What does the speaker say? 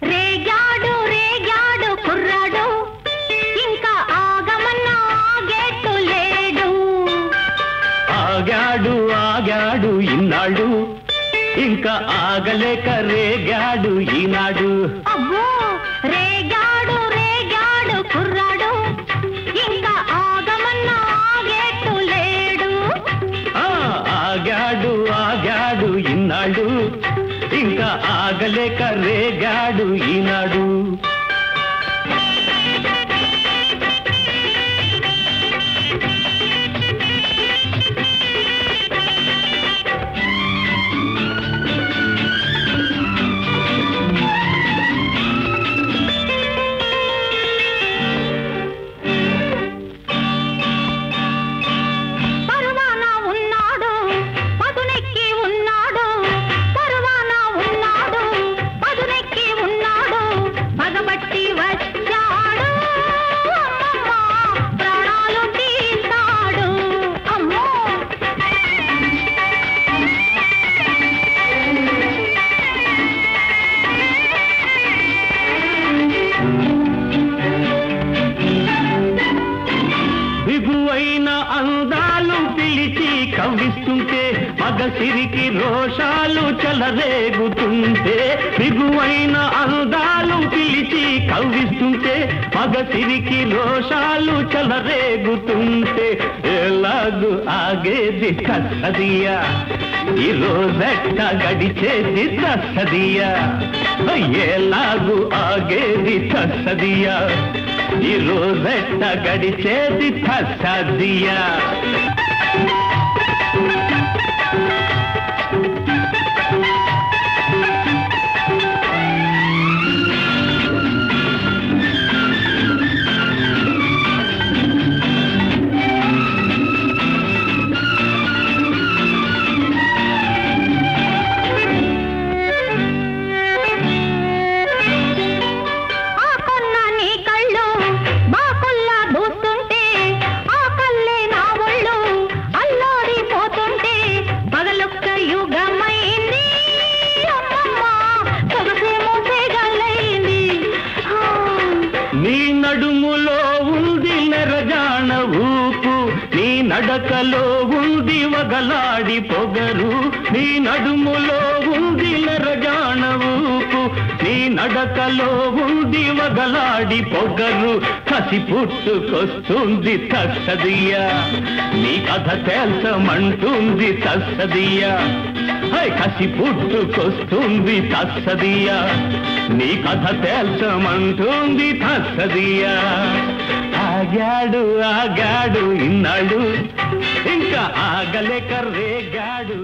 రేగాడు రేగాడు కుర్రాడు ఇంకా ఆగమన్నా ఆగేట్టు లేడు. ఆగాడు ఆగాడు ఇన్నాడు ఇంకా ఆగలేక రేగాడు ఈనాడు. అబ్బో రేగాడు రేగాడు కుర్రాడు ఇంకా ఆగమన్నా ఆగేట్టు లేడు. ఆగాడు ఆగాడు ఇన్నాడు ఇంకా ఆగలేక రేగాడు ఈనాడు. అందాలు పిలిచి కవ్విస్తుంటే మగసిరికి రోషాలు చెలరేగుతుంటే. బిగువైన అందాలు పిలిచి కవ్విస్తుంటే మగసిరికి రోషాలు చెలరేగుతుంటే. ఎలాగు ఆగేది కసదియా ఈ రోజెట్ట గడిచేది తస్సదియా. ఎలాగు ఆగేది తస్సదియా ఈ రోజెట్ట గడిచేది తస్సదియా. నీ నడుములో ఉంది నెరజాన ఊపు నీ నడకలో ఉంది వగలాడి పొగరు. నీ నడుములో ఉంది నెరజాన ఊపు నీ నడకలో ఉంది వగలాడి పొగరు. కసి పుట్టుకొస్తుంది తస్సదియా నీ కథ తేల్చమంటుంది తస్సదియా. కసి పుట్టుకొస్తుంది తస్సదియా నీ కథ తేల్చమంటుంది తస్సదియా. ఆగాడు ఆగాడు ఇన్నాడు ఇంకా ఆగలేక రేగాడు.